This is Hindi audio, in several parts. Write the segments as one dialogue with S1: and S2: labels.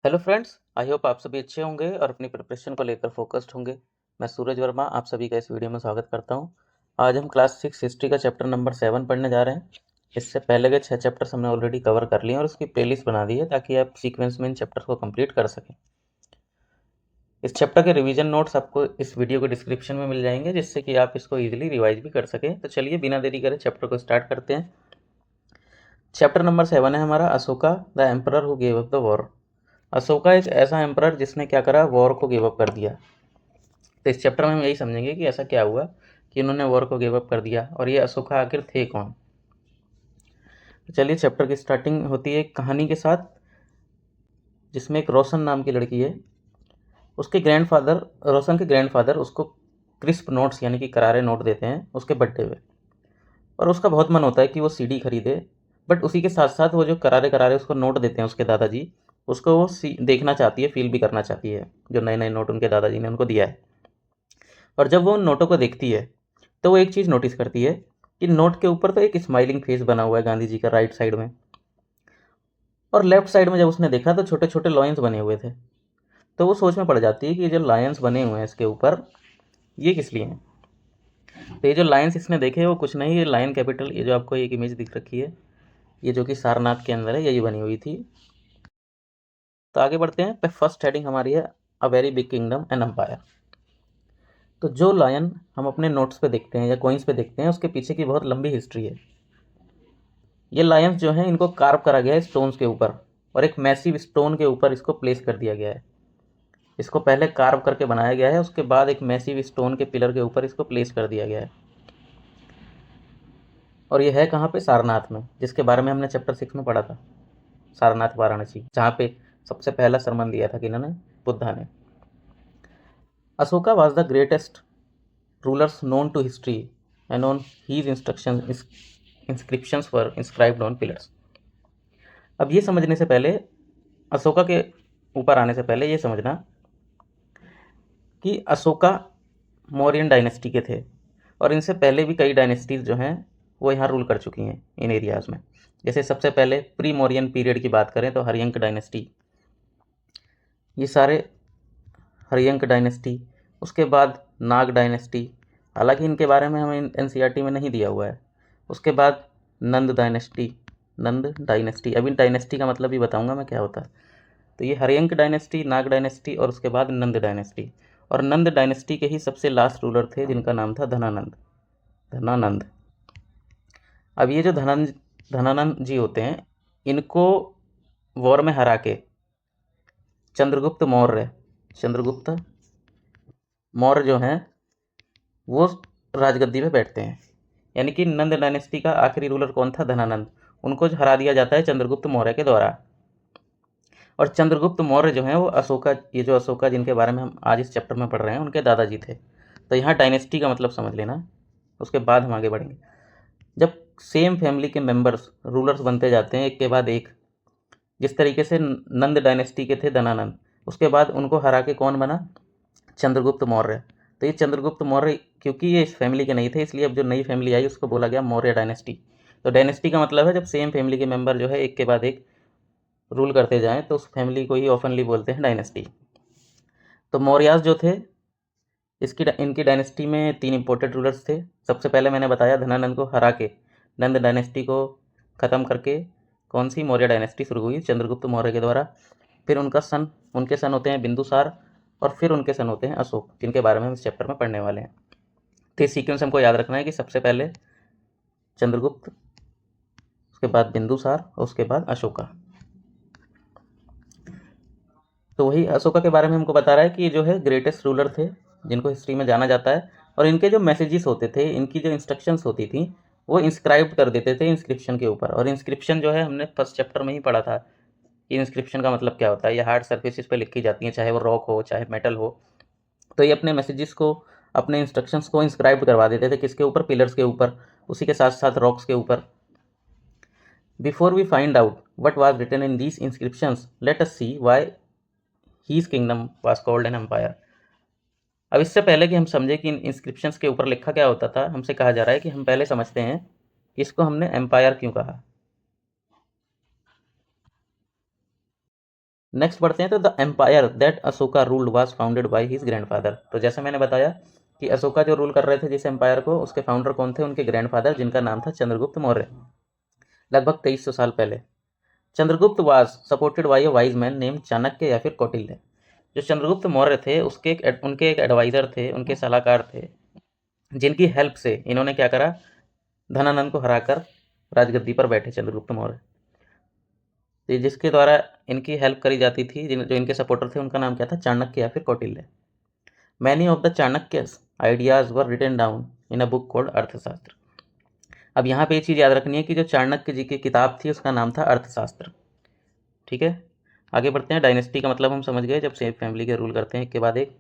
S1: हेलो फ्रेंड्स, आई होप आप सभी अच्छे होंगे और अपनी प्रिपरेशन को लेकर फोकस्ड होंगे। मैं सूरज वर्मा आप सभी का इस वीडियो में स्वागत करता हूं। आज हम क्लास 6 हिस्ट्री का चैप्टर नंबर 7 पढ़ने जा रहे हैं। इससे पहले के 6 चैप्टर्स हमने ऑलरेडी कवर कर लिए और उसकी प्लेलिस्ट बना दी है ताकि आप सीक्वेंस में इन चैप्टर को कंप्लीट कर सकें। इस चैप्टर के रिवीजन नोट्स आपको इस वीडियो के डिस्क्रिप्शन में मिल जाएंगे, जिससे कि आप इसको ईजिली रिवाइज भी कर सकें। तो चलिए बिना देरी करे चैप्टर को स्टार्ट करते हैं। चैप्टर नंबर 7 है हमारा Ashoka the emperor who gave up the war. Ashoka एक ऐसा एम्परर जिसने क्या करा, वॉर को गिव अप कर दिया। तो इस चैप्टर में हम यही समझेंगे कि ऐसा क्या हुआ कि इन्होंने वॉर को गिव अप कर दिया और ये अशोका आखिर थे कौन। तो चलिए चैप्टर की स्टार्टिंग होती है एक कहानी के साथ, जिसमें एक रोशन नाम की लड़की है। उसके ग्रैंडफादर, रोशन के ग्रैंडफादर उसको क्रिस्प नोट्स यानी कि करारे नोट देते हैं उसके बर्थडे पे, और उसका बहुत मन होता है कि वो सीडी खरीदे। बट उसी के साथ साथ वो जो करारे करारे उसको नोट देते हैं उसके दादाजी, उसको वो देखना चाहती है, फील भी करना चाहती है जो नए नए नोट उनके दादाजी ने उनको दिया है। और जब वो उन नोटों को देखती है तो वो एक चीज़ नोटिस करती है कि नोट के ऊपर तो एक स्माइलिंग फेस बना हुआ है गांधी जी का राइट साइड में, और लेफ्ट साइड में जब उसने देखा तो छोटे छोटे लॉयंस बने हुए थे। तो वो सोच में पड़ जाती है कि ये जो लायंस बने हुए हैं इसके ऊपर, ये किस लिए हैं। तो ये जो लायंस इसने देखे वो कुछ नहीं, ये लायन कैपिटल, ये जो आपको एक इमेज दिख रखी है, ये जो कि सारनाथ के अंदर है, यही बनी हुई थी। तो आगे बढ़ते हैं। फर्स्ट हेडिंग हमारी है a very big kingdom and empire. तो जो लायन हम अपने नोट्स पे देखते हैं या कॉइन्स पे देखते हैं, उसके पीछे की बहुत लंबी हिस्ट्री है। ये लायंस जो हैं इनको कार्व करा गया है स्टोन्स के ऊपर, और एक मैसिव स्टोन के ऊपर इसको प्लेस कर दिया गया है। इसको पहले कार्व करके बनाया गया है, उसके बाद एक मैसिव स्टोन के पिलर के ऊपर इसको प्लेस कर दिया गया है। और ये है कहाँ पे, सारनाथ में, जिसके बारे में हमने चैप्टर 6 में पढ़ा था। सारनाथ वाराणसी, जहाँ पे सबसे पहला सरमन दिया था किन्होंने, बुद्धा ने। Ashoka was the greatest rulers known to history, and on his instructions inscriptions were inscribed on pillars। अब ये समझने से पहले, अशोका के ऊपर आने से पहले ये समझना कि अशोका मौर्यन डायनेस्टी के थे, और इनसे पहले भी कई डायनेस्टीज जो हैं वो यहाँ रूल कर चुकी हैं इन एरियाज़ में। जैसे सबसे पहले प्री मौर्यन पीरियड की बात करें तो हरियंक डायनेस्टी, ये सारे हरियंक डायनेस्टी। उसके बाद नाग डायनेस्टी, हालांकि इनके बारे में हमें एनसीईआरटी में नहीं दिया हुआ है। उसके बाद नंद डायनेस्टी, नंद डायनेस्टी, अभी डायनेस्टी का मतलब भी बताऊंगा मैं क्या होता है। तो ये हरियंक डायनेस्टी, नाग डायनेस्टी और उसके बाद नंद डायनेस्टी। और नंद डायनेस्टी के ही सबसे लास्ट रूलर थे जिनका नाम था धनानंद, धनानंद। अब ये जो धनानंद जी होते हैं, इनको वॉर में हरा के चंद्रगुप्त मौर्य, चंद्रगुप्त मौर्य जो हैं वो राजगद्दी पे बैठते हैं। यानी कि नंद डायनेस्टी का आखिरी रूलर कौन था, धनानंद। उनको हरा दिया जाता है चंद्रगुप्त मौर्य के द्वारा। और चंद्रगुप्त मौर्य जो हैं वो अशोका, ये जो अशोका जिनके बारे में हम आज इस चैप्टर में पढ़ रहे हैं, उनके दादाजी थे। तो यहाँ डायनेस्टी का मतलब समझ लेना, उसके बाद हम आगे बढ़ेंगे। जब सेम फैमिली के मेंबर्स रूलर्स बनते जाते हैं एक के बाद एक, जिस तरीके से नंद डायनेस्टी के थे धनानंद, उसके बाद उनको हरा के कौन बना, चंद्रगुप्त मौर्य। तो ये चंद्रगुप्त मौर्य, क्योंकि ये इस फैमिली के नहीं थे, इसलिए अब जो नई फैमिली आई उसको बोला गया मौर्य डायनेस्टी। तो डायनेस्टी का मतलब है जब सेम फैमिली के मेंबर जो है एक के बाद एक रूल करते जाएं, तो उस फैमिली को ही ऑफनली बोलते हैं डायनेस्टी। तो मौर्यास जो थे, इनकी डायनेस्टी में 3 इंपॉर्टेंट रूलर्स थे। सबसे पहले मैंने बताया धनानंद को हरा के नंद डायनेस्टी को ख़त्म करके कौन सी मौर्य डायनेस्टी शुरू हुई, चंद्रगुप्त मौर्य के द्वारा। फिर उनके सन होते हैं बिंदुसार, और फिर उनके सन होते हैं अशोक, जिनके बारे में हम इस चैप्टर में पढ़ने वाले हैं। तो ये सीक्वेंस हमको याद रखना है कि सबसे पहले चंद्रगुप्त, उसके बाद बिंदुसार और उसके बाद अशोका। तो वही अशोका के बारे में हमको बता रहा है कि ये जो है ग्रेटेस्ट रूलर थे जिनको हिस्ट्री में जाना जाता है। और इनके जो मैसेजेस होते थे, इनकी जो इंस्ट्रक्शंस होती थी, वो इंस्क्राइब कर देते थे इंस्क्रिप्शन के ऊपर। और इंस्क्रिप्शन जो है हमने फर्स्ट चैप्टर में ही पढ़ा था कि इंस्क्रिप्शन का मतलब क्या होता है। ये हार्ड सर्फेसिस पे लिखी जाती हैं, चाहे वो रॉक हो चाहे मेटल हो। तो ये अपने मैसेजेस को, अपने इंस्ट्रक्शंस को इंस्क्राइब करवा देते थे किसके ऊपर, पिलर्स के ऊपर, उसी के साथ साथ रॉक्स के ऊपर। Before we find out what was written in these inscriptions, let us see why his kingdom was called an empire. अब इससे पहले कि हम समझे कि इन इंस्क्रिप्शंस के ऊपर लिखा क्या होता था, हमसे कहा जा रहा है कि हम पहले समझते हैं कि इसको हमने एम्पायर क्यों कहा। नेक्स्ट बढ़ते हैं, तो the empire that Ashoka ruled was founded by his grandfather. तो जैसे मैंने बताया कि अशोका जो रूल कर रहे थे जिस एम्पायर को, उसके फाउंडर कौन थे? उनके ग्रैंडफादर, जिनका नाम था चंद्रगुप्त मौर्य, लगभग 2300 साल पहले। Chandragupta was supported by a wise man name Chanakya या फिर कौटिल्य। जो चंद्रगुप्त मौर्य थे उनके एक एडवाइज़र थे, उनके सलाहकार थे, जिनकी हेल्प से इन्होंने क्या करा? धनानंद को हराकर राजगद्दी पर बैठे चंद्रगुप्त मौर्य। तो जिसके द्वारा इनकी हेल्प करी जाती थी, जो इनके सपोर्टर थे, उनका नाम क्या था? चाणक्य या फिर Kautilya. Many of the Chanakya's ideas were written down in a book called Arthashastra. अब यहाँ पे ये चीज़ याद रखनी है कि जो चाणक्य जी की किताब थी उसका नाम था अर्थशास्त्र। ठीक है, आगे बढ़ते हैं। डायनेस्टी का मतलब हम समझ गए, जब सेम फैमिली के रूल करते हैं एक के बाद एक।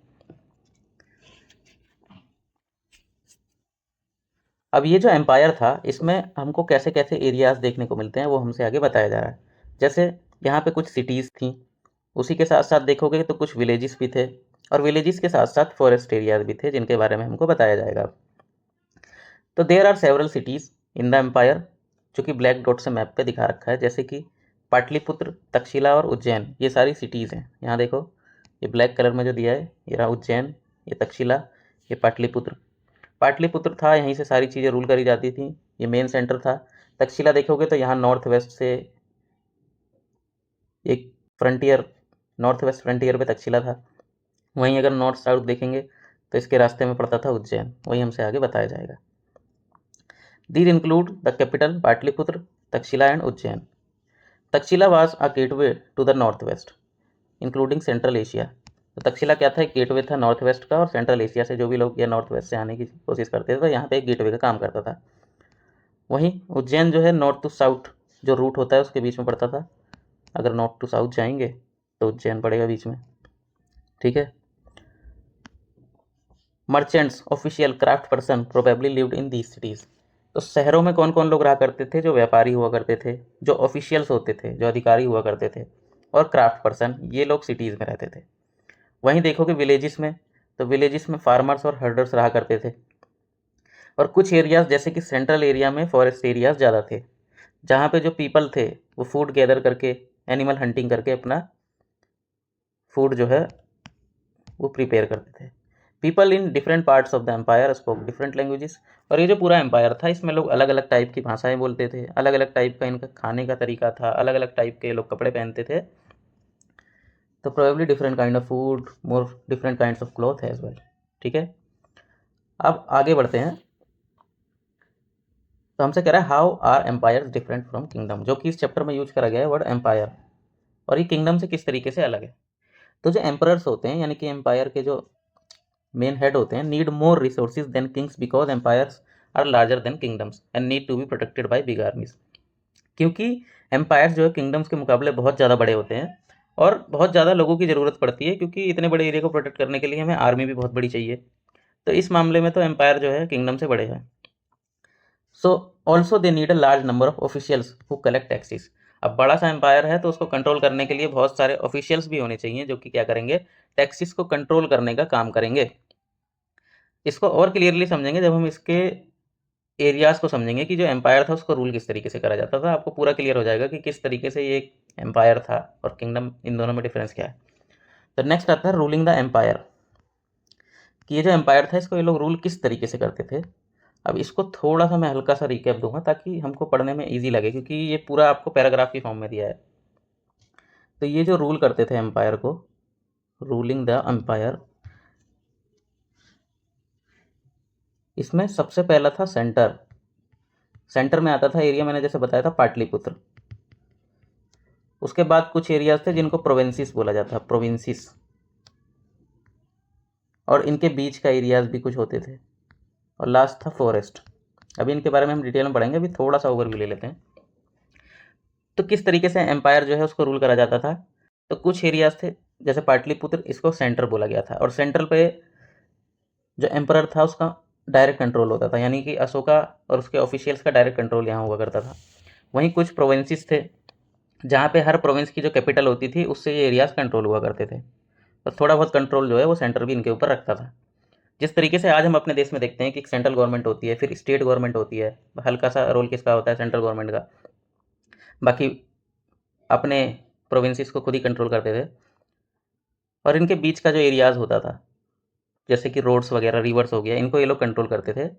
S1: अब ये जो एम्पायर था इसमें हमको कैसे कैसे एरियाज देखने को मिलते हैं वो हमसे आगे बताया जा रहा है। जैसे यहाँ पे कुछ सिटीज़ थी, उसी के साथ साथ देखोगे तो कुछ विलेजेस भी थे, और विलेजेस के साथ साथ फॉरेस्ट एरियाज भी थे जिनके बारे में हमको बताया जाएगा। तो there are several cities in the empire, जो कि ब्लैक डॉट से मैप पे दिखा रखा है, जैसे कि पाटलिपुत्र, तक्षशिला और उज्जैन, ये सारी सिटीज़ हैं। यहाँ देखो, ये ब्लैक कलर में जो दिया है, ये रहा उज्जैन, ये तक्षशिला, ये पाटलिपुत्र। पाटलिपुत्र था, यहीं से सारी चीज़ें रूल करी जाती थी, ये मेन सेंटर था। तक्षशिला देखोगे तो यहाँ नॉर्थ वेस्ट से एक फ्रंटियर, नॉर्थ वेस्ट फ्रंटियर पे तक्षशिला था। वहीं अगर नॉर्थ साउथ देखेंगे तो इसके रास्ते में पड़ता था उज्जैन, वही हमसे आगे बताया जाएगा। These include the capital Pataliputra, Taxila and Ujjain. Taxila was a gateway to the north west including Central Asia. तो तक्षशिला क्या था? एक गेटवे था नॉर्थ वेस्ट का, और सेंट्रल एशिया से जो भी लोग या नॉर्थ वेस्ट से आने की कोशिश करते थे तो यहाँ पे एक गेटवे का काम करता था। वहीं उज्जैन जो है नॉर्थ टू साउथ जो रूट होता है उसके बीच में पड़ता था। अगर नॉर्थ टू साउथ जाएंगे तो उज्जैन पड़ेगा बीच में। ठीक है। Merchants, official, craft person probably lived in these cities. तो शहरों में कौन कौन लोग रहा करते थे? जो व्यापारी हुआ करते थे, जो ऑफिशियल्स होते थे, जो अधिकारी हुआ करते थे, और क्राफ्ट पर्सन, ये लोग सिटीज़ में रहते थे। वहीं देखोगे विलेजेस में, तो विलेजेस में फार्मर्स और हर्डर्स रहा करते थे। और कुछ एरियाज जैसे कि सेंट्रल एरिया में फॉरेस्ट एरियाज ज़्यादा थे, जहाँ पे जो पीपल थे वो फूड गैदर करके, एनिमल हंटिंग करके अपना फूड जो है वो प्रिपेयर करते थे। People in different parts of the empire spoke different languages. और ये जो पूरा एम्पायर था इसमें लोग अलग अलग टाइप की भाषाएं बोलते थे, अलग अलग टाइप का इनका खाने का तरीका था, अलग अलग टाइप के लोग कपड़े पहनते थे। तो probably different kind of food, more different kinds of cloth as well. ठीक है, अब आगे बढ़ते हैं। तो हमसे कह रहा है how are empire different from kingdom, जो कि इस चैप्टर में यूज करा गया है वर्ड एम्पायर, और ये किंगडम से किस तरीके से अलग है। तो जो एम्परर्स होते हैं, यानी कि एम्पायर के जो मेन हेड होते हैं, need more resources than kings because empires are larger than kingdoms and need to be protected by big armies. क्योंकि एम्पायर्स जो है किंगडम्स के मुकाबले बहुत ज़्यादा बड़े होते हैं और बहुत ज़्यादा लोगों की ज़रूरत पड़ती है, क्योंकि इतने बड़े एरिया को प्रोटेक्ट करने के लिए हमें आर्मी भी बहुत बड़ी चाहिए। तो इस मामले में तो एम्पायर जो है किंगडम से बड़े हैं। So also they need a large number of officials who collect taxes. अब बड़ा सा एम्पायर है तो उसको कंट्रोल करने के लिए बहुत सारे ऑफिशियल्स भी होने चाहिए, जो कि क्या करेंगे? टैक्सेस को कंट्रोल करने का काम करेंगे। इसको और क्लियरली समझेंगे जब हम इसके एरियाज़ को समझेंगे कि जो एम्पायर था उसको रूल किस तरीके से करा जाता था। आपको पूरा क्लियर हो जाएगा कि किस तरीके से ये एम्पायर था और किंगडम, इन दोनों में डिफरेंस क्या है। तो नेक्स्ट आता है रूलिंग द एम्पायर, कि ये जो एम्पायर था इसको ये लोग रूल किस तरीके से करते थे। अब इसको थोड़ा सा मैं हल्का सा रिकैप दूंगा ताकि हमको पढ़ने में ईजी लगे, क्योंकि ये पूरा आपको पैराग्राफ की फॉर्म में दिया है। तो ये जो रूल करते थे एम्पायर को, रूलिंग द एम्पायर, इसमें सबसे पहला था सेंटर। सेंटर में आता था एरिया, मैंने जैसे बताया था पाटलिपुत्र। उसके बाद कुछ एरियाज थे जिनको प्रोविंसेस बोला जाता है, प्रोविंसेस, और इनके बीच का एरियाज भी कुछ होते थे, और लास्ट था फॉरेस्ट। अभी इनके बारे में हम डिटेल में पढ़ेंगे, अभी थोड़ा सा ओवरव्यू ले लेते हैं। तो किस तरीके से एम्पायर जो है उसको रूल करा जाता था। तो कुछ एरियाज थे जैसे पाटलिपुत्र, इसको सेंटर बोला गया था, और सेंट्रल पे जो एम्परर था उसका डायरेक्ट कंट्रोल होता था, यानी कि अशोका और उसके ऑफिशियल्स का डायरेक्ट कंट्रोल यहाँ हुआ करता था। वहीं कुछ प्रोविंसेस थे जहाँ पे हर प्रोविंस की जो कैपिटल होती थी उससे ये एरियाज कंट्रोल हुआ करते थे, और थोड़ा बहुत कंट्रोल जो है वो सेंटर भी इनके ऊपर रखता था। जिस तरीके से आज हम अपने देश में देखते हैं कि एक सेंट्रल गवर्नमेंट होती है, फिर स्टेट गवर्नमेंट होती है, हल्का सा रोल किसका होता है? सेंट्रल गवर्नमेंट का। बाकी अपने प्रोविंसेस को खुद ही कंट्रोल करते थे। और इनके बीच का जो एरियाज़ होता था, जैसे कि रोड्स वगैरह, रिवर्स हो गया, इनको ये लोग कंट्रोल करते थे।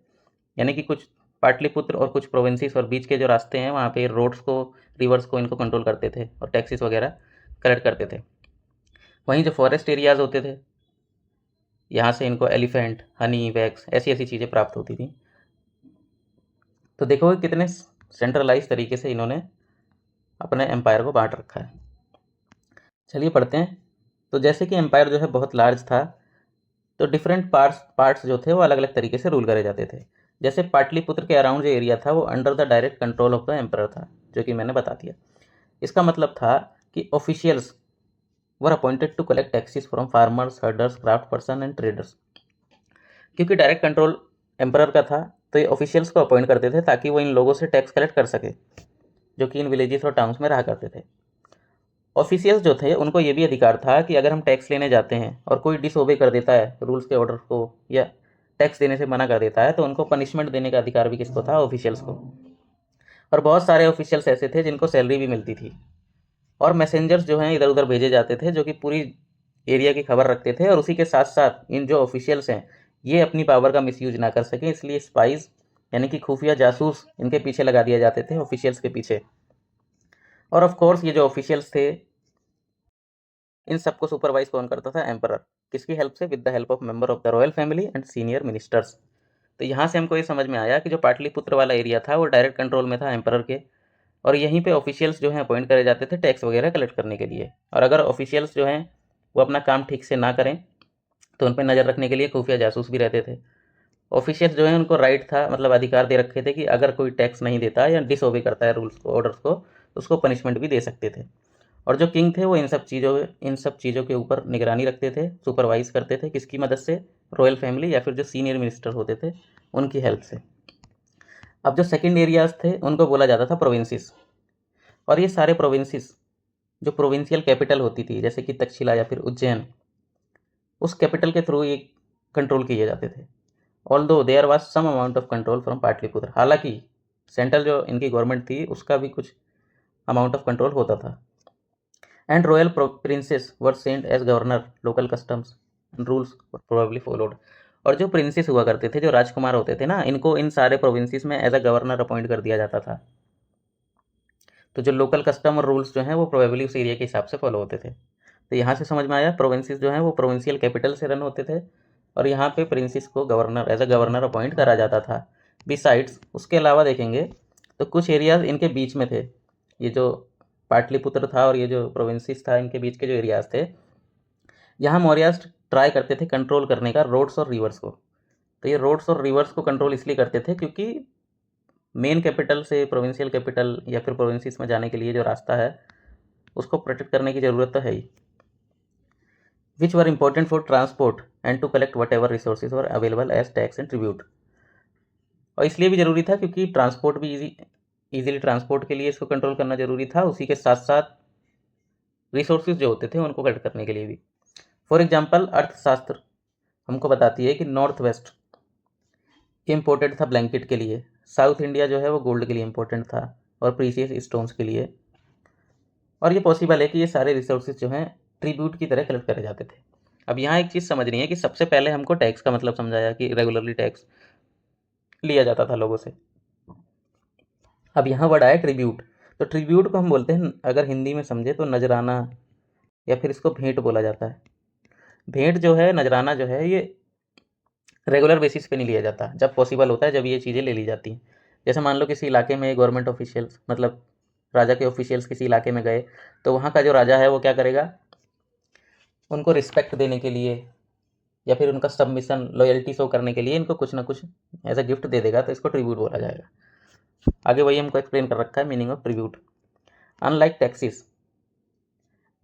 S1: यानी कि कुछ पाटलिपुत्र और कुछ प्रोविंसेस और बीच के जो रास्ते हैं वहाँ पे रोड्स को, रिवर्स को, इनको कंट्रोल करते थे और टैक्सेस वगैरह कलेक्ट करते थे। वहीं जो फॉरेस्ट एरियाज़ होते थे, यहाँ से इनको एलिफेंट, हनी, वैक्स, ऐसी ऐसी चीज़ें प्राप्त होती थी। तो देखोगे कितने सेंट्रलाइज तरीके से इन्होंने अपने एम्पायर को बांट रखा है। चलिए पढ़ते हैं। तो जैसे कि एम्पायर जो है बहुत लार्ज था, तो डिफरेंट पार्ट्स जो थे वो अलग अलग तरीके से रूल करे जाते थे। जैसे पाटलिपुत्र के अराउंड जो एरिया था वो under the direct control of the empire था, जो कि मैंने बता दिया। इसका मतलब था कि officials were appointed to collect taxes from farmers, herders, craft person and traders. क्योंकि डायरेक्ट कंट्रोल एम्परर का था, तो ये ऑफिशियल्स को अपॉइंट करते थे ताकि वो इन लोगों से टैक्स कलेक्ट कर सके, जो कि इन विलेजेस और टाउन्स में रहा करते थे। ऑफिशियल्स जो थे उनको ये भी अधिकार था कि अगर हम टैक्स लेने जाते हैं और कोई डिसओबे कर देता है रूल्स के ऑर्डर को या टैक्स देने से मना कर देता है, तो उनको पनिशमेंट देने का अधिकार भी किसको था? ऑफिशियल्स को। और बहुत सारे ऑफिशियल्स ऐसे थे जिनको सैलरी भी मिलती थी, और मैसेंजर्स जो हैं इधर उधर भेजे जाते थे जो कि पूरी एरिया की खबर रखते थे, और उसी के साथ साथ इन जो ऑफिशियल्स हैं ये अपनी पावर का मिसयूज ना कर सकें, इसलिए स्पाइस यानी कि खुफिया जासूस इनके पीछे लगा दिए जाते थे, ऑफिशियल्स के पीछे। और ऑफ कोर्स ये जो ऑफिशियल्स थे, इन सबको सुपरवाइज कौन करता था? एम्परर। किसकी हेल्प से? With the help of member of the royal family and senior ministers. तो यहाँ से हमको ये समझ में आया कि जो पाटलिपुत्र वाला एरिया था वो डायरेक्ट कंट्रोल में था एम्परर के, और यहीं पे ऑफिशियल्स जो हैं अपॉइंट करे जाते थे टैक्स वगैरह कलेक्ट करने के लिए। और अगर ऑफिशियल्स जो हैं वो अपना काम ठीक से ना करें तो उन पर नज़र रखने के लिए खुफिया जासूस भी रहते थे। ऑफिशियल्स जो हैं उनको राइट था, मतलब अधिकार दे रखे थे कि अगर कोई टैक्स नहीं देता या डिसओबे करता है रूल्स को, ऑर्डर्स को, तो उसको पनिशमेंट भी दे सकते थे। और जो किंग थे वो इन सब चीज़ों के ऊपर निगरानी रखते थे, सुपरवाइज करते थे। किसकी मदद से? रॉयल फैमिली या फिर जो सीनियर मिनिस्टर होते थे उनकी हेल्प से। अब जो सेकंड एरियाज थे उनको बोला जाता था प्रोविंसेस, और ये सारे प्रोविंसेस जो प्रोविंशियल कैपिटल होती थी, जैसे कि तक्षशिला या फिर उज्जैन, उस कैपिटल के थ्रू ये कंट्रोल किए जाते थे। Although there was some amount of control from Pataliputra, हालांकि सेंट्रल जो इनकी गवर्नमेंट थी उसका भी कुछ अमाउंट ऑफ कंट्रोल होता था। And royal princes were sent as governor, local customs and rules probably followed. और जो प्रिंसेस हुआ करते थे, जो राजकुमार होते थे ना, इनको इन सारे प्रोविंसेस में एज अ गवर्नर अपॉइंट कर दिया जाता था। तो जो लोकल कस्टम और रूल्स जो हैं वो प्रोबेबली उस एरिया के हिसाब से फॉलो होते थे। तो यहाँ से समझ में आया प्रोविंसेस जो हैं वो प्रोविंशियल कैपिटल से रन होते थे, और यहाँ पे प्रिंसेस को governor, as a governor appoint करा जाता था। बिसाइड्स, उसके अलावा देखेंगे तो कुछ एरियाज इनके बीच में थे। ये जो पाटलिपुत्र था और ये जो प्रोविंसेस था, इनके बीच के जो एरियाज थे, यहाँ मौर्याज ट्राई करते थे कंट्रोल करने का रोड्स और रिवर्स को। तो ये रोड्स और रिवर्स को कंट्रोल इसलिए करते थे क्योंकि मेन कैपिटल से प्रोविंशियल कैपिटल या फिर प्रोविंसेस में जाने के लिए जो रास्ता है उसको प्रोटेक्ट करने की ज़रूरत तो है ही। Which were important for transport and to collect whatever resources were available as tax and tribute. और इसलिए भी ज़रूरी था क्योंकि ट्रांसपोर्ट भी ईजिली ट्रांसपोर्ट के लिए इसको कंट्रोल करना ज़रूरी था, उसी के साथ साथ रिसोर्सेज जो होते थे उनको कलेक्ट करने के लिए भी। फॉर एग्जाम्पल, अर्थशास्त्र हमको बताती है कि नॉर्थ वेस्ट इम्पोर्टेंट था ब्लैंकेट के लिए, साउथ इंडिया जो है वो गोल्ड के लिए इम्पोर्टेंट था और प्रीशियस स्टोन्स के लिए। और ये पॉसिबल है कि ये सारे रिसोर्सेज जो हैं ट्रिब्यूट की तरह कलेक्ट करे जाते थे। अब यहाँ एक चीज़ समझनी है कि सबसे पहले हमको टैक्स का मतलब समझाया कि रेगुलरली टैक्स लिया जाता था लोगों से। अब यहाँ वर्ड आया ट्रिब्यूट। तो ट्रिब्यूट को हम बोलते हैं, अगर हिंदी में समझे तो नजराना, या फिर इसको भेंट बोला जाता है। भेंट जो है, नजराना जो है, ये रेगुलर बेसिस पे नहीं लिया जाता, जब पॉसिबल होता है जब ये चीज़ें ले ली जाती हैं। जैसे मान लो किसी इलाके में गवर्नमेंट ऑफिशियल्स, मतलब राजा के ऑफिशियल्स किसी इलाके में गए, तो वहाँ का जो राजा है वो क्या करेगा, उनको रिस्पेक्ट देने के लिए या फिर उनका सबमिशन, लॉयल्टी शो करने के लिए इनको कुछ ना कुछ एज अ गिफ्ट दे देगा, तो इसको ट्रिब्यूट बोला जाएगा। आगे वही हमको एक्सप्लेन कर रखा है meaning of tribute. Unlike taxes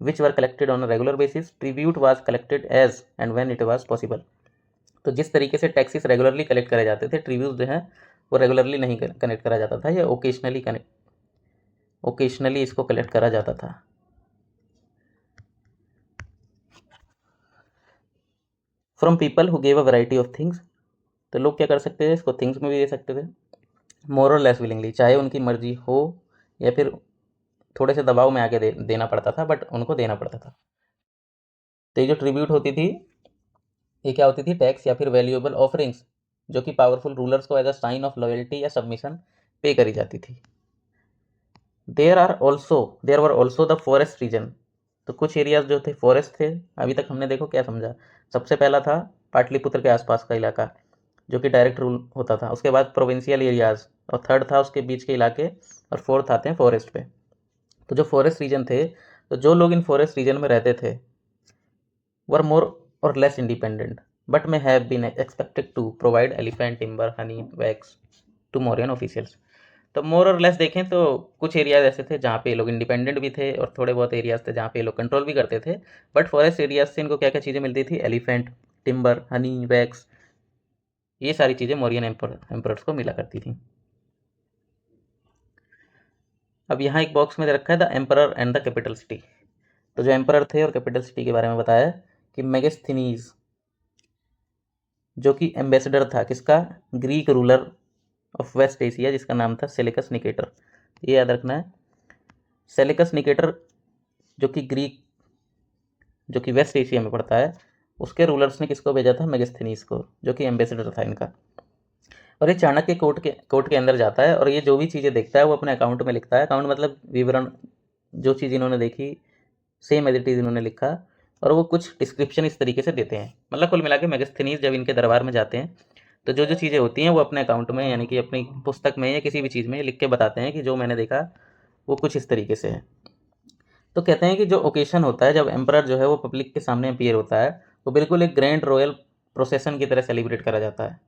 S1: which were collected on a regular basis, tribute was collected as and when it was possible. तो जिस तरीके से टैक्सेस रेगुलरली कलेक्ट करे जाते थे, ट्रिब्यूट जो है वो रेगुलरली नहीं कनेक्ट करा जाता था, या ओकेशनली इसको कलेक्ट करा जाता था। From people who gave a variety of things, तो लोग क्या कर सकते थे, इसको थिंग्स में भी दे सकते थे, मोर और लेस विलिंगली, चाहे उनकी मर्जी हो या फिर थोड़े से दबाव में आके देना पड़ता था, बट उनको देना पड़ता था। तो ये जो ट्रिब्यूट होती थी, ये क्या होती थी? टैक्स या फिर वैल्यूएबल ऑफरिंग्स, जो कि पावरफुल रूलर्स को as a sign of loyalty या सबमिशन पे करी जाती थी। There were also the forest region. तो कुछ एरियाज जो थे फॉरेस्ट थे। अभी तक हमने देखो क्या समझा, सबसे पहला था पाटलिपुत्र के आसपास का इलाका जो कि डायरेक्ट रूल होता था, उसके बाद प्रोविंशियल एरियाज, और थर्ड था उसके बीच के इलाके, और फोर्थ आते हैं फॉरेस्ट पे। तो जो फॉरेस्ट रीजन थे, तो जो लोग इन फॉरेस्ट रीजन में रहते थे were more or less independent, but may have been expected to provide elephant timber, honey, wax to Mauryan officials. तो मोर और लेस देखें तो कुछ एरियाज ऐसे थे जहाँ पे ये लोग इंडिपेंडेंट भी थे, और थोड़े बहुत एरियाज थे जहाँ पे ये लोग कंट्रोल भी करते थे। बट फॉरेस्ट एरियाज से इनको क्या क्या चीज़ें मिलती थी? एलिफेंट, टिम्बर, हनी, वैक्स, ये सारी चीज़ें मौर्यन एम्परर्स को मिला करती थी। अब यहाँ एक बॉक्स में दे रखा है the emperor and the capital city. तो जो एम्परर थे और कैपिटल सिटी के बारे में बताया कि मेगास्थनीज, जो कि एम्बेसडर था किसका? Greek ruler of West Asia, जिसका नाम था सेलिकस निकेटर। ये याद रखना है, सेलिकस निकेटर जो कि ग्रीक, जो कि वेस्ट एशिया में पड़ता है, उसके रूलर्स ने किसको भेजा था? मेगास्थनीज को, जो कि एम्बेसडर था इनका। और ये चाणक्य कोर्ट के अंदर जाता है, और ये जो भी चीज़ें देखता है वो अपने अकाउंट में लिखता है। अकाउंट मतलब विवरण, जो चीज़ इन्होंने देखी सेम एज इट इज़ इन्होंने लिखा, और वो कुछ डिस्क्रिप्शन इस तरीके से देते हैं। मतलब कुल मिला के मेगास्थनीज जब इनके दरबार में जाते हैं, तो जो जो चीज़ें होती हैं वो अपने अकाउंट में, यानी कि अपनी पुस्तक में या किसी भी चीज़ में लिख के बताते हैं कि जो मैंने देखा वो कुछ इस तरीके से है। तो कहते हैं कि जो ओकेशन होता है जब एम्परर जो है वो पब्लिक के सामने अपीयर होता है, वो बिल्कुल एक ग्रैंड रॉयल प्रोसेसन की तरह सेलिब्रेट करा जाता है,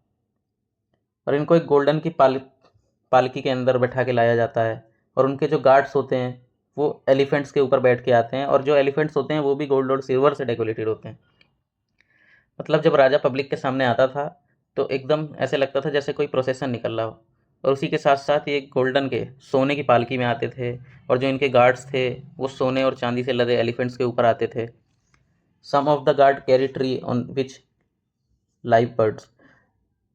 S1: और इनको एक गोल्डन की पालकी के अंदर बैठा के लाया जाता है, और उनके जो गार्ड्स होते हैं वो एलिफेंट्स के ऊपर बैठ के आते हैं, और जो एलिफेंट्स होते हैं वो भी गोल्ड और सिल्वर से डेकोरेटेड होते हैं। मतलब जब राजा पब्लिक के सामने आता था तो एकदम ऐसे लगता था जैसे कोई प्रोसेसन निकल रहा हो, और उसी के साथ साथ ये गोल्डन के सोने की पालकी में आते थे, और जो इनके गार्ड्स थे वो सोने और चांदी से लदे एलिफेंट्स के ऊपर आते थे। Some of the guard carry tree on which live birds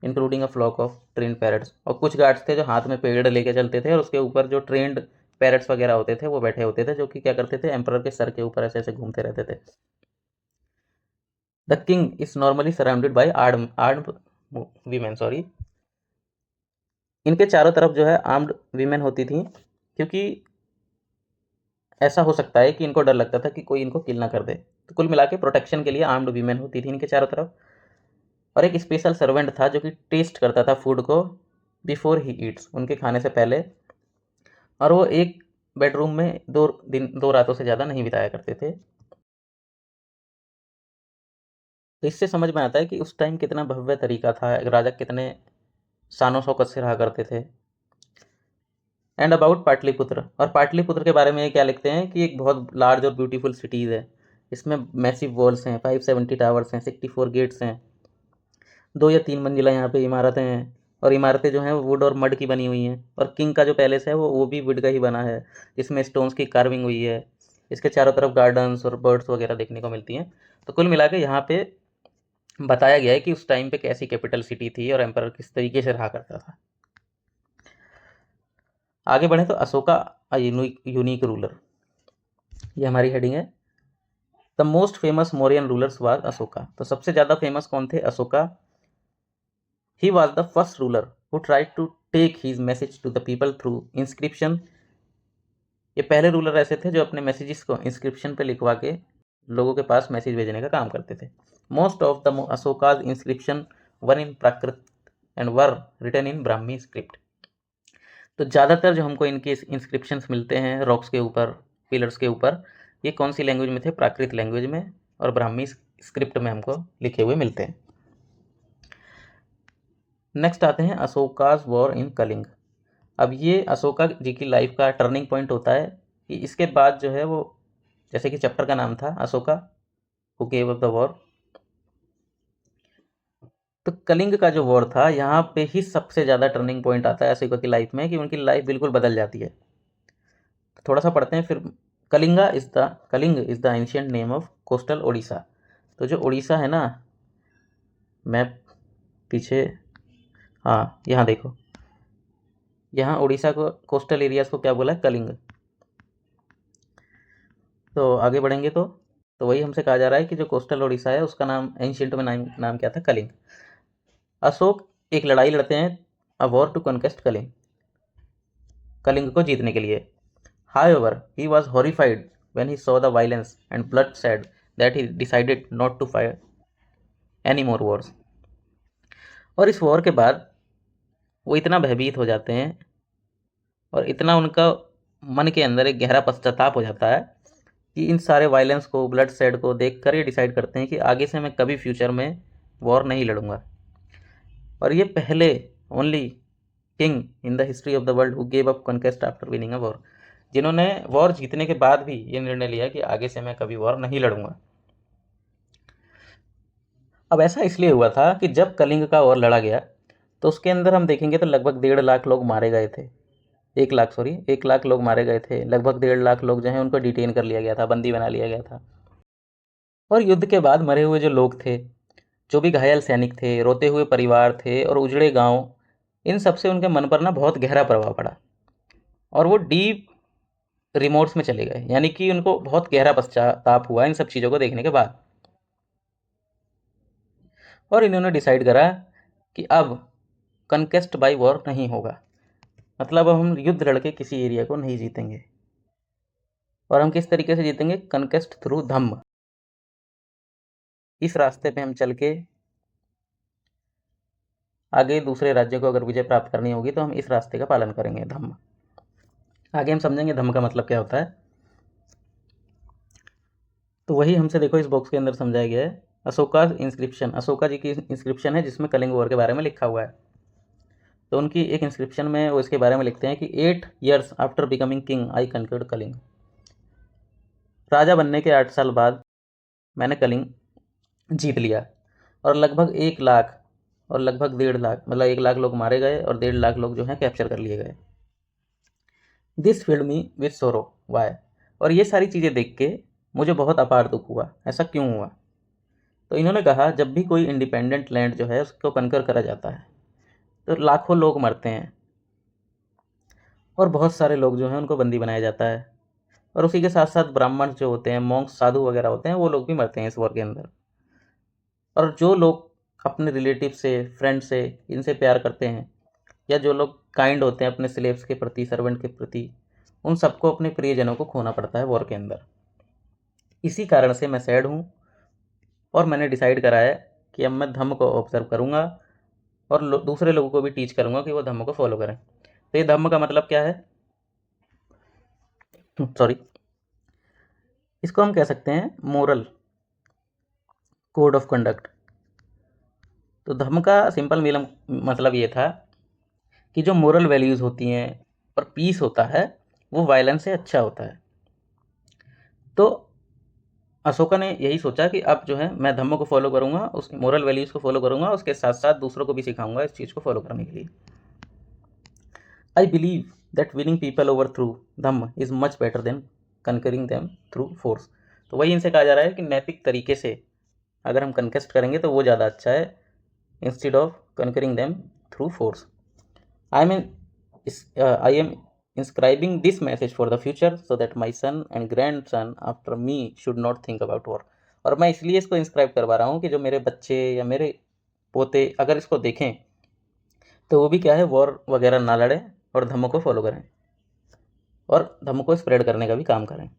S1: including a flock of trained parrots. और कुछ गार्ड्स थे जो हाथ में पेड़ लेके चलते थे, और उसके ऊपर जो ट्रेंड पैरट्स वगैरह होते थे वो बैठे होते थे, जो कि क्या करते थे? एम्परर के सर के ऊपर ऐसे ऐसे घूमते रहते थे। The king is normally surrounded by armed women, sorry, इनके चारों तरफ जो है आर्म्ड वीमेन होती थी, क्योंकि ऐसा हो सकता है कि इनको डर लगता था कि कोई इनको किल ना कर दे। तो कुल मिला के प्रोटेक्शन के लिए आर्म्ड वीमेन होती थी इनके चारों तरफ, और एक स्पेशल सर्वेंट था जो कि टेस्ट करता था फूड को बिफोर ही ईट्स, उनके खाने से पहले, और वो एक बेडरूम में 2 रातों से ज़्यादा नहीं बिताया करते थे। तो इससे समझ में आता है कि उस टाइम कितना भव्य तरीका था, राजा कितने शानो शौकत से रहा करते थे। एंड अबाउट पाटलिपुत्र, और पाटलिपुत्र के बारे में ये क्या लिखते हैं कि एक बहुत लार्ज और ब्यूटीफुल सिटीज़ है। इसमें मैसिव वॉल्स हैं, 570 टावर्स हैं, 64 गेट्स हैं, 2 या 3 मंजिला यहाँ पे इमारतें हैं, और इमारतें जो हैं वो वुड और मड की बनी हुई हैं, और किंग का जो पैलेस है वो भी वुड का ही बना है, जिसमें स्टोन्स की कार्विंग हुई है। इसके चारों तरफ गार्डन्स और बर्ड्स वगैरह देखने को मिलती हैं। तो कुल मिला के यहाँ पे बताया गया है कि उस टाइम पे कैसी कैपिटल सिटी थी और एम्परर किस तरीके से रहा करता था। आगे बढ़े तो अशोका यूनिक रूलर, ये हमारी हेडिंग है। The most famous Mauryan rulers was Ashoka. तो सबसे ज़्यादा फेमस कौन थे? Ashoka. He was the first ruler who tried to take his message to the people through inscription. ये पहले रूलर ऐसे थे जो अपने मैसेजेस को इंस्क्रिप्शन पे लिखवा के लोगों के पास मैसेज भेजने का काम करते थे। Most of the Ashoka's inscription were in Prakrit and were written in Brahmi script. तो ज़्यादातर जो हमको इनके इंस्क्रिप्शंस मिलते हैं रॉक्स के ऊपर, पिलर्स के ऊपर, ये कौन सी लैंग्वेज में थे? प्राकृत लैंग्वेज में, और ब्राह्मी स्क्रिप्ट में हमको लिखे हुए मिलते हैं। नेक्स्ट आते हैं अशोकाज वॉर इन कलिंग। अब ये अशोका जी की लाइफ का टर्निंग पॉइंट होता है कि इसके बाद जो है वो, जैसे कि चैप्टर का नाम था Ashoka who gave up the war, तो कलिंग का जो वॉर था यहाँ पे ही सबसे ज़्यादा टर्निंग पॉइंट आता है अशोका की लाइफ में, कि उनकी लाइफ बिल्कुल बदल जाती है। तो थोड़ा सा पढ़ते हैं फिर। Kalinga is the ancient name of coastal Odisha. तो जो उड़ीसा है ना, मैप पीछे, हाँ यहाँ देखो, यहाँ उड़ीसा को कोस्टल एरियाज को क्या बोला है? कलिंग। तो आगे बढ़ेंगे तो वही हमसे कहा जा रहा है कि जो कोस्टल उड़ीसा है उसका नाम एंशियंट में नाम क्या था, कलिंग। अशोक एक लड़ाई लड़ते हैं, a war to conquest Kalinga, Kalinga को जीतने के लिए। However, he was horrified when he saw the violence and bloodshed that he decided not to fight any more wars. और इस वॉर के बाद वो इतना भयभीत हो जाते हैं और इतना उनका मन के अंदर एक गहरा पश्चाताप हो जाता है कि इन सारे वायलेंस को, ब्लड शेड को देख कर ये डिसाइड करते हैं कि आगे से मैं कभी फ्यूचर में वॉर नहीं लड़ूंगा। और ये पहले only king in the history of the world who gave up conquest after winning a war, जिन्होंने वॉर जीतने के बाद भी ये निर्णय लिया कि आगे से मैं कभी वॉर नहीं लड़ूंगा। अब ऐसा इसलिए हुआ था कि जब कलिंग का वॉर लड़ा गया तो उसके अंदर हम देखेंगे तो लगभग 1.5 लाख लोग मारे गए थे। 1 लाख लोग मारे गए थे। लगभग 1.5 लाख लोग जो हैं उनको डिटेन कर लिया गया था, बंदी बना लिया गया था। और युद्ध के बाद मरे हुए जो लोग थे, जो भी घायल सैनिक थे, रोते हुए परिवार थे और उजड़े गांव, इन सब से उनके मन पर ना बहुत गहरा प्रभाव पड़ा और वो डीप रिमोर्स में चले गए, यानी कि उनको बहुत गहरा पश्चाताप हुआ इन सब चीज़ों को देखने के बाद। और इन्होंने डिसाइड करा कि अब कनकेस्ट बाय वॉर नहीं होगा, मतलब अब हम युद्ध लड़के किसी एरिया को नहीं जीतेंगे। और हम किस तरीके से जीतेंगे? कनकेस्ट थ्रू धम्म। इस रास्ते पे हम चल के आगे दूसरे राज्यों को अगर विजय प्राप्त करनी होगी तो हम इस रास्ते का पालन करेंगे, धम्म। आगे हम समझेंगे धम्म का मतलब क्या होता है। तो वही हमसे देखो इस बॉक्स के अंदर समझाया गया है। अशोका इंस्क्रिप्शन, अशोका जी की इंस्क्रिप्शन है जिसमें कलिंग वॉर के बारे में लिखा हुआ है। तो उनकी एक इंस्क्रिप्शन में वो इसके बारे में लिखते हैं कि 8 years आफ्टर बिकमिंग किंग आई कन्क्वर्ड कलिंग। राजा बनने के 8 साल बाद मैंने कलिंग जीत लिया और लगभग 1 लाख और लगभग 1.5 लाख, मतलब 1 लाख लोग मारे गए और 1.5 लाख लोग जो हैं कैप्चर कर लिए गए। दिस फिल्ड मी विथ सोरो वाई, और ये सारी चीज़ें देख के मुझे बहुत अपार दुख हुआ। ऐसा क्यों हुआ? तो इन्होंने कहा जब भी कोई इंडिपेंडेंट लैंड जो है उसको कनकर करा जाता है तो लाखों लोग मरते हैं और बहुत सारे लोग जो हैं उनको बंदी बनाया जाता है, और उसी के साथ साथ ब्राह्मण जो होते हैं, मॉन्क्स, साधु वगैरह होते हैं, वो लोग भी मरते हैं इस वॉर के अंदर। और जो लोग अपने रिलेटिव से, फ्रेंड से, इनसे प्यार करते हैं, या जो लोग काइंड होते हैं अपने स्लेव्स के प्रति, सर्वेंट के प्रति, उन सबको अपने प्रियजनों को खोना पड़ता है वॉर के अंदर। इसी कारण से मैं सैड हूँ और मैंने डिसाइड करा है कि अब मैं धम्म को ऑब्जर्व करूँगा और दूसरे लोगों को भी टीच करूँगा कि वो धम्म को फॉलो करें। तो ये धम्म का मतलब क्या है? सॉरी, इसको हम कह सकते हैं मोरल कोड ऑफ कंडक्ट। तो धम्म का सिंपल मतलब ये था कि जो मोरल वैल्यूज़ होती हैं और पीस होता है वो वायलेंस से अच्छा होता है। तो अशोका ने यही सोचा कि अब जो है मैं धम्म को फॉलो करूँगा, उस मोरल वैल्यूज़ को फॉलो करूँगा, उसके साथ साथ दूसरों को भी सिखाऊंगा इस चीज़ को फॉलो करने के लिए। I believe that winning people over through Dhamma is much better than conquering them through force. तो वही इनसे कहा जा रहा है कि नैतिक तरीके से अगर हम कनकेस्ट करेंगे तो वो ज़्यादा अच्छा है, instead of conquering them through force. I am inscribing this message for the future so that my son and grandson after me should not think about war। और मैं इसलिए इसको इंस्क्राइब करवा रहा हूँ कि जो मेरे बच्चे या मेरे पोते अगर इसको देखें तो वो भी क्या है, वॉर वगैरह ना लड़ें और धम्म को फॉलो करें और धम्म को स्प्रेड करने का भी काम करें।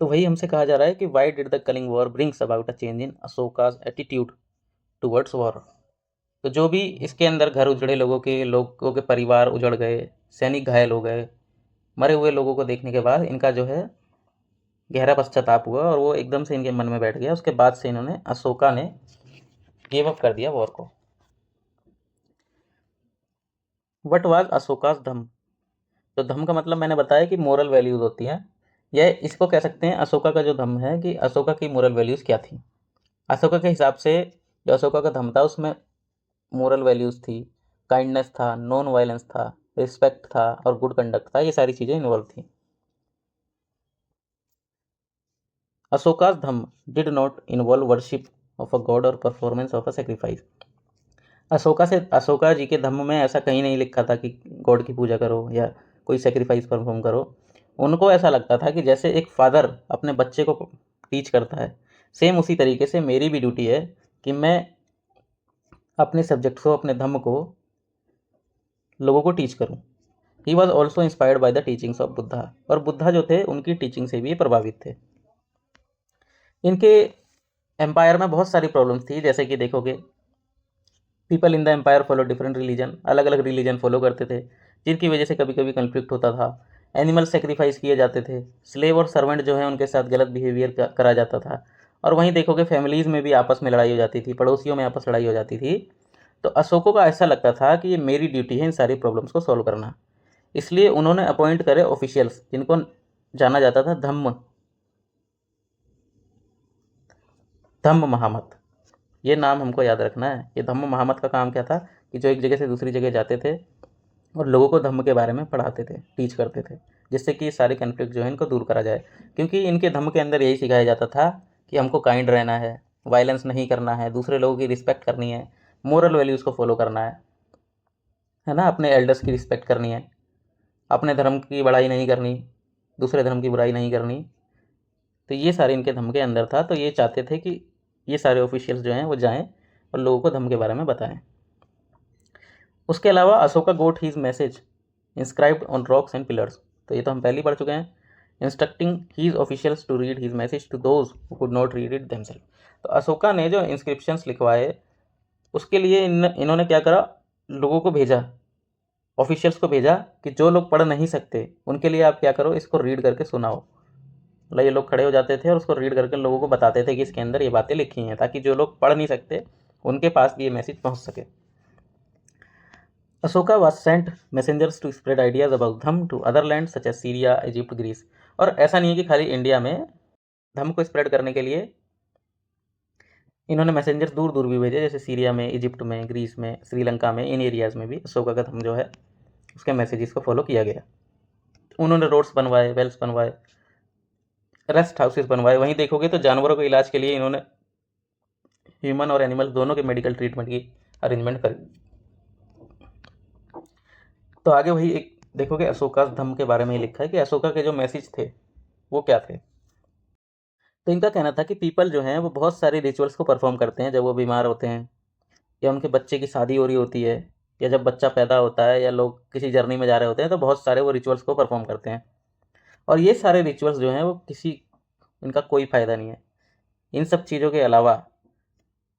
S1: तो वही हमसे कहा जा रहा है कि why did the Kalinga war brings about a change in Ashoka's attitude towards war. तो जो भी इसके अंदर घर उजड़े लोगों के परिवार उजड़ गए, सैनिक घायल हो गए, मरे हुए लोगों को देखने के बाद इनका जो है गहरा पश्चाताप हुआ और वो एकदम से इनके मन में बैठ गया। उसके बाद से इन्होंने, अशोका ने गिव अप कर दिया वॉर को। वट वाज अशोकाज धम्म। तो धम्म का मतलब मैंने बताया कि मोरल वैल्यूज़ होती हैं। यह इसको कह सकते हैं अशोका का जो धम्म है कि अशोका की मोरल वैल्यूज़ क्या थी। अशोका के हिसाब से जो अशोका का धम्म था उसमें मोरल वैल्यूज़ थी, काइंडनेस था, नॉन वायलेंस था, रिस्पेक्ट था और गुड कंडक्ट था। ये सारी चीज़ें इन्वॉल्व थी। Ashoka's Dhamma did not involve worship of a god और performance of a sacrifice. Ashoka ji के धम्म में ऐसा कहीं नहीं लिखा था कि गॉड की पूजा करो या कोई सेक्रीफाइस परफॉर्म करो। उनको ऐसा लगता था कि जैसे एक फादर अपने बच्चे को टीच करता है, सेम उसी तरीके से मेरी भी ड्यूटी है कि मैं अपने सब्जेक्ट को, अपने धम्म को लोगों को टीच करूं। He was also inspired by the teachings of Buddha, और बुद्धा जो थे उनकी टीचिंग से भी ये प्रभावित थे। इनके एम्पायर में बहुत सारी प्रॉब्लम्स थी, जैसे कि देखोगे people in the empire follow different religion, अलग अलग रिलीजन फॉलो करते थे, जिनकी वजह से कभी कभी कन्फ्लिक्ट होता था। एनिमल सेक्रीफाइस किए जाते थे, स्लेव और सर्वेंट जो है उनके साथ गलत बिहेवियर करा जाता था, और वहीं देखोगे फैमिलीज़ में भी आपस में लड़ाई हो जाती थी, पड़ोसियों में आपस लड़ाई हो जाती थी। तो अशोकों का ऐसा लगता था कि ये मेरी ड्यूटी है इन सारी प्रॉब्लम्स को सॉल्व करना, इसलिए उन्होंने अपॉइंट करे ऑफिशियल्स, जिनको जाना जाता था धम्म महामत। ये नाम हमको याद रखना है। ये धम्म महामत का काम क्या था कि जो एक जगह से दूसरी जगह जाते थे और लोगों को धम्म के बारे में पढ़ाते थे, टीच करते थे, जिससे कि सारे कन्फ्लिक्ट जो है इनको दूर करा जाए। क्योंकि इनके धम्म के अंदर यही सिखाया जाता था कि हमको काइंड रहना है, वायलेंस नहीं करना है, दूसरे लोगों की रिस्पेक्ट करनी है, मोरल वैल्यूज़ को फॉलो करना है ना, अपने एल्डर्स की रिस्पेक्ट करनी है, अपने धर्म की बड़ाई नहीं करनी, दूसरे धर्म की बुराई नहीं करनी। तो ये सारे इनके धम्म के अंदर था। तो ये चाहते थे कि ये सारे ऑफिशियल्स जो हैं वो जाएं और लोगों को धम्म के बारे में बताएं। उसके अलावा Ashoka got his message inscribed on rocks and pillars, तो ये तो हम पहले ही पढ़ चुके हैं। Instructing his officials to read his message to those who could not read it themselves. तो अशोका ने जो इंस्क्रिप्शंस लिखवाए उसके लिए इन्होंने क्या करा, लोगों को भेजा, ऑफिशियल्स को भेजा कि जो लोग पढ़ नहीं सकते उनके लिए आप क्या करो, इसको रीड करके सुनाओ। मतलब ये लोग खड़े हो जाते थे और उसको रीड करके लोगों को बताते थे कि इसके अंदर ये बातें लिखी हैं, ताकि जो लोग पढ़ नहीं सकते उनके पास भी ये मैसेज पहुंच सके। Ashoka was sent messengers to spread ideas about dhamma to other lands such as Syria, Egypt, Greece. और ऐसा नहीं है कि खाली इंडिया में धम्म को स्प्रेड करने के लिए इन्होंने मैसेंजर्स दूर दूर भी भेजे, जैसे सीरिया में, इजिप्ट में, ग्रीस में, श्रीलंका में, इन एरियाज़ में भी अशोका का धम्म जो है उसके मैसेजेस को फॉलो किया गया। उन्होंने रोड्स बनवाए, वेल्स बनवाए, रेस्ट हाउसेस बनवाए। वहीं देखोगे तो जानवरों के इलाज के लिए इन्होंने ह्यूमन और एनिमल्स दोनों के मेडिकल ट्रीटमेंट की अरेंजमेंट करी। तो आगे वही एक देखोगे अशोका धम्म के बारे में ही लिखा है कि अशोका के जो मैसेज थे वो क्या थे। तो इनका कहना था कि पीपल जो हैं वो बहुत सारे रिचुअल्स को परफॉर्म करते हैं जब वो बीमार होते हैं, या उनके बच्चे की शादी हो रही होती है, या जब बच्चा पैदा होता है, या लोग किसी जर्नी में जा रहे होते हैं, तो बहुत सारे वो रिचुअल्स को परफॉर्म करते हैं। और ये सारे रिचुअल्स जो हैं वो इनका कोई फ़ायदा नहीं है। इन सब चीज़ों के अलावा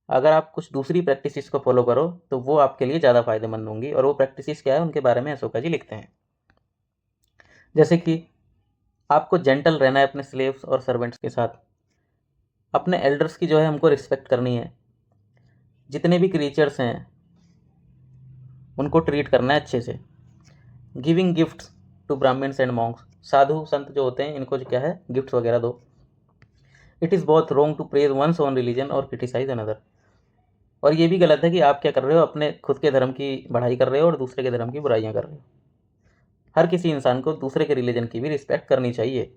S1: अगर आप कुछ दूसरी प्रैक्टिसेस को फॉलो करो तो वो आपके लिए ज़्यादा फ़ायदेमंद होंगी। और वो प्रैक्टिसेस क्या है उनके बारे में अशोका जी लिखते हैं, जैसे कि आपको जेंटल रहना है अपने स्लेव्स और सर्वेंट्स के साथ, अपने एल्डर्स की जो है हमको रिस्पेक्ट करनी है, जितने भी क्रिएचर्स हैं उनको ट्रीट करना है अच्छे से। Giving gifts to Brahmans and monks, साधु संत जो होते हैं इनको जो क्या है गिफ्ट्स वगैरह दो। It is both wrong to praise one's own religion और क्रिटिसाइज अनदर, और ये भी गलत है कि आप क्या कर रहे हो, अपने खुद के धर्म की बढ़ाई कर रहे हो और दूसरे के धर्म की बुराइयां कर रहे हो। हर किसी इंसान को दूसरे के रिलीजन की भी रिस्पेक्ट करनी चाहिए।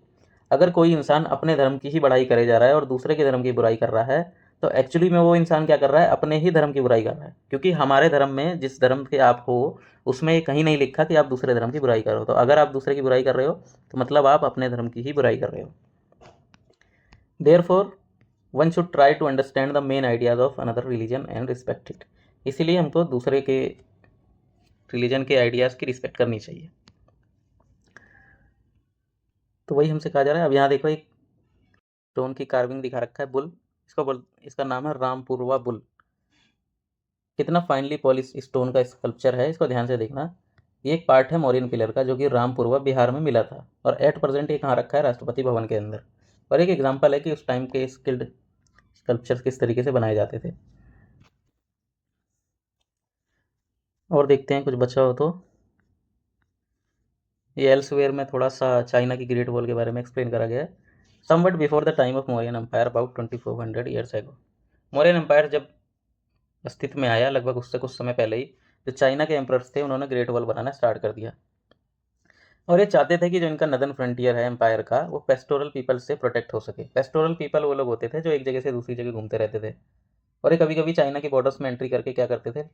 S1: अगर कोई इंसान अपने धर्म की ही बढ़ाई करे जा रहा है और दूसरे के धर्म की बुराई कर रहा है, तो एक्चुअली में वो इंसान क्या कर रहा है, अपने ही धर्म की बुराई कर रहा है। क्योंकि हमारे धर्म में जिस धर्म के आप हो उसमें ये कहीं नहीं लिखा कि आप दूसरे धर्म की बुराई करो। तो अगर आप दूसरे की बुराई कर रहे हो तो मतलब आप अपने धर्म की ही बुराई कर रहे हो। Therefore one should try to understand the main ideas of another religion and respect it, इसीलिए हमको दूसरे के रिलीजन के आइडियाज़ की रिस्पेक्ट करनी चाहिए। तो वही हमसे कहा जा रहा है। अब यहाँ देखो एक स्टोन की कार्विंग दिखा रखा है, बुल, इसका नाम है रामपुरवा बुल। कितना फाइनली पॉलिश स्टोन का स्कल्पचर है, इसको ध्यान से देखना। ये एक पार्ट है मौर्यन पिलर का जो कि रामपुरवा बिहार में मिला था, और एट प्रेजेंट ये कहाँ रखा है, राष्ट्रपति भवन के अंदर। और एक एग्जाम्पल है कि उस टाइम के स्किल्ड स्कल्पचर्स किस तरीके से बनाए जाते थे। और देखते हैं कुछ बचा हो तो। ये एल्सवेयर में थोड़ा सा चाइना की ग्रेट वॉल के बारे में एक्सप्लेन करा गया है। Somewhat before the time of Mauryan empire about 2400 years ago, Mauryan empire जब अस्तित्व में आया लगभग उससे कुछ समय पहले ही जो चाइना के एम्परर्स थे उन्होंने ग्रेट वॉल बनाना स्टार्ट कर दिया। और ये चाहते थे कि जो इनका नदर्न फ्रंटियर है एम्पायर का वो पेस्टोरल पीपल से प्रोटेक्ट हो सके। पेस्टोरल पीपल वो लोग होते थे जो एक जगह से दूसरी जगह घूमते रहते थे, और ये कभी कभी चाइना के बॉर्डर्स में एंट्री करके क्या करते थे,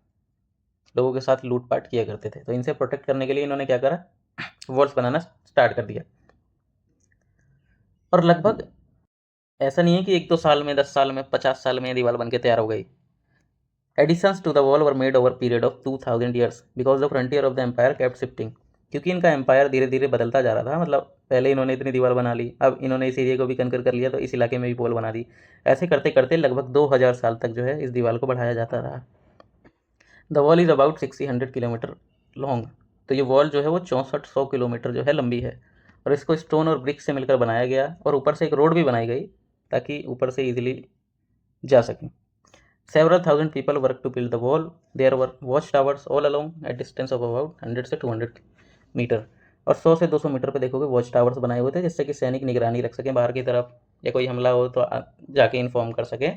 S1: लोगों के साथ लूटपाट किया करते थे। तो इनसे प्रोटेक्ट करने के लिए इन्होंने क्या करा, वॉल्स बनाना स्टार्ट कर दिया। और लगभग ऐसा नहीं है कि 1-2 साल में, 10 साल में, 50 साल में ये दीवार बन के तैयार हो गई। Additions to the wall were made over period of 2000 years because the frontier of the empire kept shifting. क्योंकि इनका एम्पायर धीरे धीरे बदलता जा रहा था, मतलब पहले इन्होंने इतनी दीवार बना ली, अब इन्होंने इस एरिया को भी कनकर कर लिया, तो इस इलाके में भी वॉल बना दी। ऐसे करते करते लगभग 2000 साल तक जो है इस दीवार को बढ़ाया जाता रहा। The wall is about 600 kilometre long. तो ये वॉल जो है वो 6400 किलोमीटर जो है लंबी है, और इसको स्टोन और ब्रिक से मिलकर बनाया गया, और ऊपर से एक रोड भी बनाई गई ताकि ऊपर से ईजिली जा सकें। Several thousand people worked to build the wall. There were watchtowers all along at distance of about 100 से 200 मीटर, और 100 से 200 मीटर पे देखोगे वॉच टावर्स बनाए हुए थे, जिससे कि सैनिक निगरानी रख सकें बाहर की तरफ, या कोई हमला हो तो जाके इन्फॉर्म कर सके।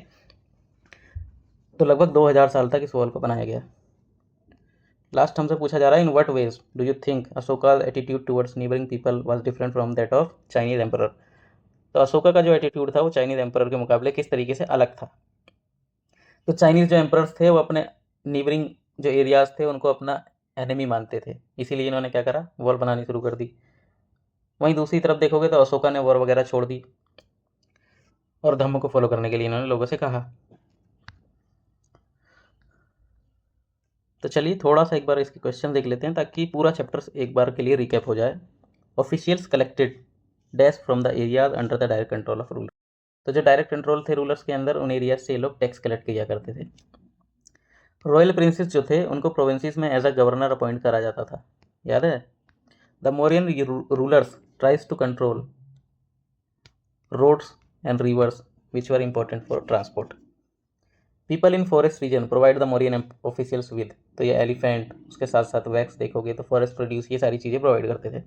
S1: तो लगभग 2000 साल तक इस वॉल को बनाया गया। लास्ट हमसे पूछा जा रहा है, in what ways do you think Ashoka's attitude towards neighbouring people was different from that of Chinese emperor. तो अशोका का जो एटीट्यूड था वो चाइनीज एम्परर के मुकाबले किस तरीके से अलग था। तो चाइनीज़ जो एम्परर्स थे वो अपने नीबरिंग जो एरियाज़ थे उनको अपना एनिमी मानते थे, इसीलिए इन्होंने क्या करा, वॉर बनानी शुरू कर दी। वहीं दूसरी तरफ देखोगे तो अशोका ने वॉर वगैरह छोड़ दी, और धर्म को फॉलो करने के लिए इन्होंने लोगों से कहा। तो चलिए थोड़ा सा एक बार इसके क्वेश्चन देख लेते हैं, ताकि पूरा चैप्टर एक बार के लिए रिकैप हो जाए। Officials collected dash from the areas under the direct control of ruler. तो जो डायरेक्ट कंट्रोल थे रूलर्स के अंदर, उन एरियाज से ये लोग टैक्स कलेक्ट किया करते थे। रॉयल प्रिंसेस जो थे उनको प्रोविंसेस में एज अ गवर्नर अपॉइंट करा जाता था, याद है। The Mauryan rulers tries to control roads and rivers which were important for transport. People in forest region provide the Mauryan officials with, तो ये एलिफेंट, उसके साथ साथ वैक्स देखोगे तो फॉरेस्ट प्रोड्यूस, ये सारी चीज़ें प्रोवाइड करते थे।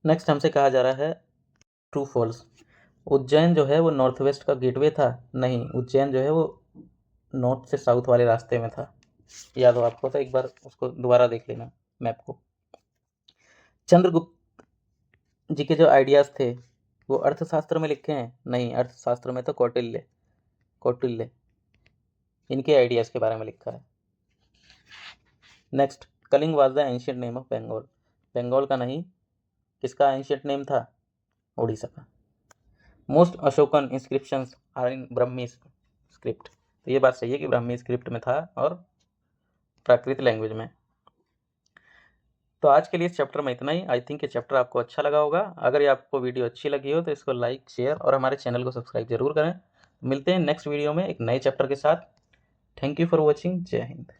S1: नेक्स्ट हमसे कहा जा रहा है ट्रू फॉल्स। उज्जैन जो है वो नॉर्थ वेस्ट का गेटवे था, नहीं, उज्जैन जो है वो नॉर्थ से साउथ वाले रास्ते में था। याद हो आपको तो एक बार उसको दोबारा देख लेना मैप को। चंद्रगुप्त जी के जो आइडियाज़ थे वो अर्थशास्त्र में लिखे हैं, नहीं, अर्थशास्त्र में तो कौटिल्य इनके आइडियाज़ के बारे में लिखा है। Next, Kalinga was the ancient name of Bengal. Bengal का नहीं, किसका एंशियंट नेम था, उड़ीसा का। Most Ashokan inscriptions are in Brahmi script. तो ये बात सही है कि ब्राह्मी स्क्रिप्ट में था और प्राकृत लैंग्वेज में। तो आज के लिए इस चैप्टर में इतना ही। आई थिंक ये चैप्टर आपको अच्छा लगा होगा। अगर ये आपको वीडियो अच्छी लगी हो तो इसको लाइक, शेयर और हमारे चैनल को सब्सक्राइब जरूर करें। मिलते हैं नेक्स्ट वीडियो में एक नए चैप्टर के साथ। Thank you for watching. जय हिंद।